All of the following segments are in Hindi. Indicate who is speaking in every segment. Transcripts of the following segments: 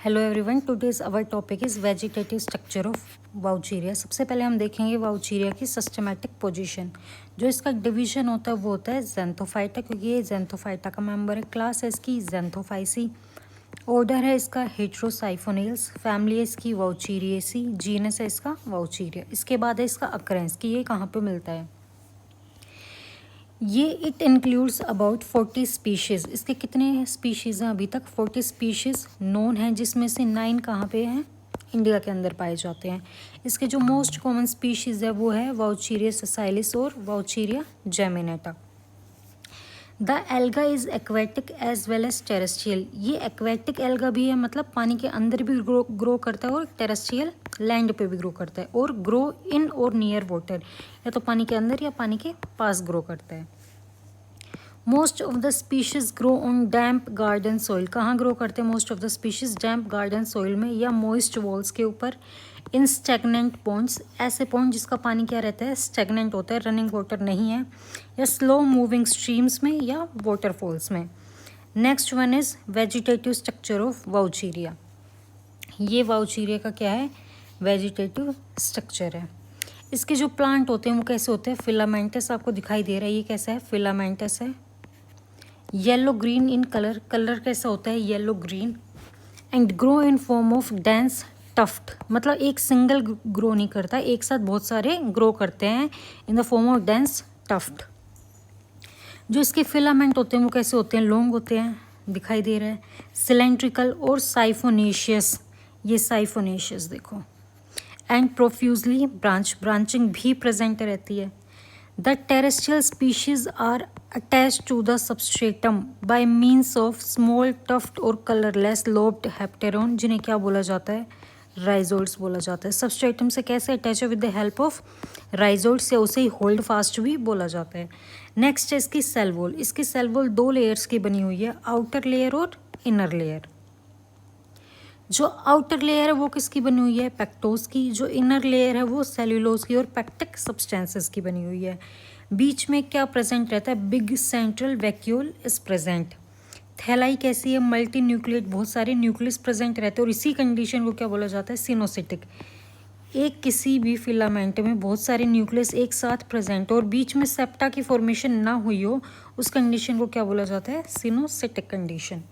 Speaker 1: Hello everyone, today's our topic is vegetative structure of Vaucheria. सबसे पहले हम देखेंगे वाउचीरिया की सिस्टमैटिक पोजीशन। जो इसका डिवीजन होता है वो होता है ज़ेंथोफाइटा, क्योंकि ये ज़ेंथोफाइटा का मेंबर है। क्लास है इसकी ज़ेंथोफाइसी। ऑर्डर है इसका हेट्रोसाइफोनिल्स। फैमिली है इसकी वाउचीरिएसी। जीनस है इसका वाउचीरिया। इसके बाद है इसका अक्रेंस कि ये कहाँ पे मिलता है। ये इट इंक्लूड्स अबाउट 40 स्पीशीज़। इसके कितने स्पीशीज़ हैं अभी तक? 40 स्पीशीज़ नोन हैं, जिसमें से 9 कहाँ पे हैं? इंडिया के अंदर पाए जाते हैं। इसके जो मोस्ट कॉमन स्पीशीज़ है वो है वाउचीरिया सेसाइलिस और Vaucheria geminata. The alga is aquatic as well as terrestrial. ये एक्वेटिक एल्गा भी है, मतलब पानी के अंदर भी ग्रो करता है, और टेरेस्ट्रियल लैंड पे भी ग्रो करता है, और ग्रो इन और नियर वाटर, या तो पानी के अंदर या पानी के पास ग्रो करता है। Most of the species grow on damp garden soil. कहाँ ग्रो करते हैं most of the species? Damp garden soil में, या मॉइस्ट वॉल्स के ऊपर। इन स्टैगनेंट पॉन्ड्स, ऐसे पॉन्ड जिसका पानी क्या रहता है? स्टैगनेंट होता है, रनिंग वाटर नहीं है। या स्लो मूविंग स्ट्रीम्स में, या वाटरफॉल्स में। Next one is vegetative structure of Vaucheria. ये वाउचीरिया का क्या है? वेजिटेटिव स्ट्रक्चर है। इसके जो प्लांट होते हैं वो कैसे होते हैं? फिलामेंटस आपको दिखाई दे रहा है, ये कैसा है? फिलामेंटस है। Yellow green in colour, colour कैसा होता है? Yellow green. And grow in form of dense tuft, मतलब एक सिंगल ग्रो नहीं करता, एक साथ बहुत सारे ग्रो करते हैं in the form of dense tuft. जो इसके फिलामेंट होते हैं वो कैसे होते हैं? लॉन्ग होते हैं, दिखाई दे रहा है। सिलेंड्रिकल और साइफोनेशियस, ये साइफोनेशियस देखो। एंड प्रोफ्यूजली ब्रांचिंग भी प्रेजेंट रहती है। The terrestrial species are attached to the substratum by means of small tuft और colorless lobed hepteron, जिन्हें क्या बोला जाता है? राइजोल्ड्स बोला जाता है। सबस्ट्रेटम से कैसे अटैच है? विद द हेल्प ऑफ राइजोल्ड्स, से उसे ही होल्ड फास्ट भी बोला जाता है। नेक्स्ट है इसकी सेल वॉल। इसकी सेल वॉल 2 लेयर्स की बनी हुई है, आउटर लेयर और इनर लेयर। जो आउटर लेयर है वो किसकी बनी हुई है? पेक्टोज की। जो इनर लेयर है वो सेल्यूलोज की और पेक्टिक सब्सटेंसेस की बनी हुई है। बीच में क्या प्रेजेंट रहता है? Big central vacuole is present. थैलाई कैसी है? मल्टी न्यूक्लिएट, बहुत सारे न्यूक्लियस प्रेजेंट रहते हैं, और इसी कंडीशन को क्या बोला जाता है? सिनोसिटिक। एक किसी भी फिलामेंट में बहुत सारे न्यूक्लियस एक साथ प्रेजेंट और बीच में सेप्टा की फॉर्मेशन ना हुई हो, उस कंडीशन को क्या बोला जाता है? सिनोसिटिक कंडीशन।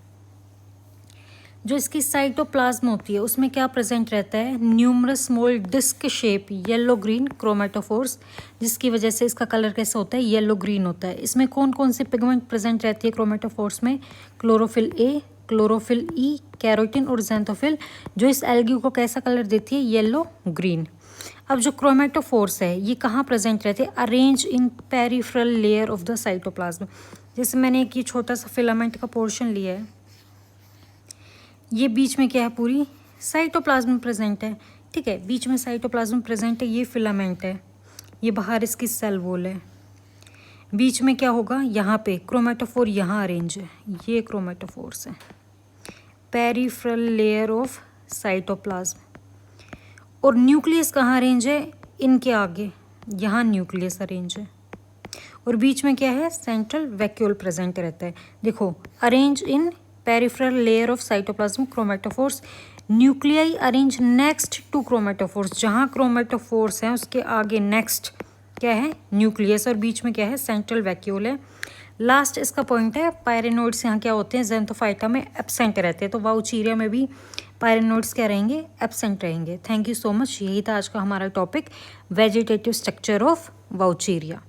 Speaker 1: जो इसकी साइटोप्लाज्म होती है उसमें क्या प्रेजेंट रहता है? Numerous small disc shape yellow green chromatophores, जिसकी वजह से इसका कलर कैसा होता है? येलो ग्रीन होता है। इसमें कौन कौन सी पिगमेंट प्रेजेंट रहती है क्रोमेटोफोर्स में? Chlorophyll A, chlorophyll E, carotene और ज़ैंथोफिल, जो इस एल्गी को कैसा कलर देती है? Yellow green. अब जो क्रोमेटोफोर्स है ये कहाँ प्रेजेंट रहते हैं? Arrange in peripheral layer of the cytoplasm. जैसे मैंने एक ये छोटा सा फिलामेंट का पोर्शन लिया है, ये बीच में क्या है? पूरी साइटोप्लाज्म प्रेजेंट है, ठीक है। बीच में साइटोप्लाज्म प्रेजेंट है, ये फिलामेंट है, ये बाहर इसकी सेल वॉल है। बीच में क्या होगा? यहाँ पे क्रोमेटोफोर यहाँ अरेंज है, ये क्रोमेटोफोर्स है। Peripheral layer of cytoplasm. और न्यूक्लियस कहाँ अरेंज है? इनके आगे यहाँ न्यूक्लियस अरेंज है, और बीच में क्या है? सेंट्रल वैक्यूल प्रेजेंट रहता है। देखो, arrange in peripheral layer of cytoplasm chromatophores, nuclei arrange next to chromatophores, जहाँ क्रोमेटोफोर्स हैं उसके आगे नेक्स्ट क्या है? न्यूक्लियस, और बीच में क्या है? सेंट्रल वैक्यूल है। लास्ट इसका पॉइंट है पायरेनोइड्स, यहाँ क्या होते हैं? ज़ेंथोफाइटा में एब्सेंट रहते हैं, तो वाउचीरिया में भी पायरेनोइड्स क्या रहेंगे? एब्सेंट रहेंगे। Thank you so much. यही था आज का हमारा टॉपिक, वेजिटेटिव स्ट्रक्चर ऑफ वाउचीरिया।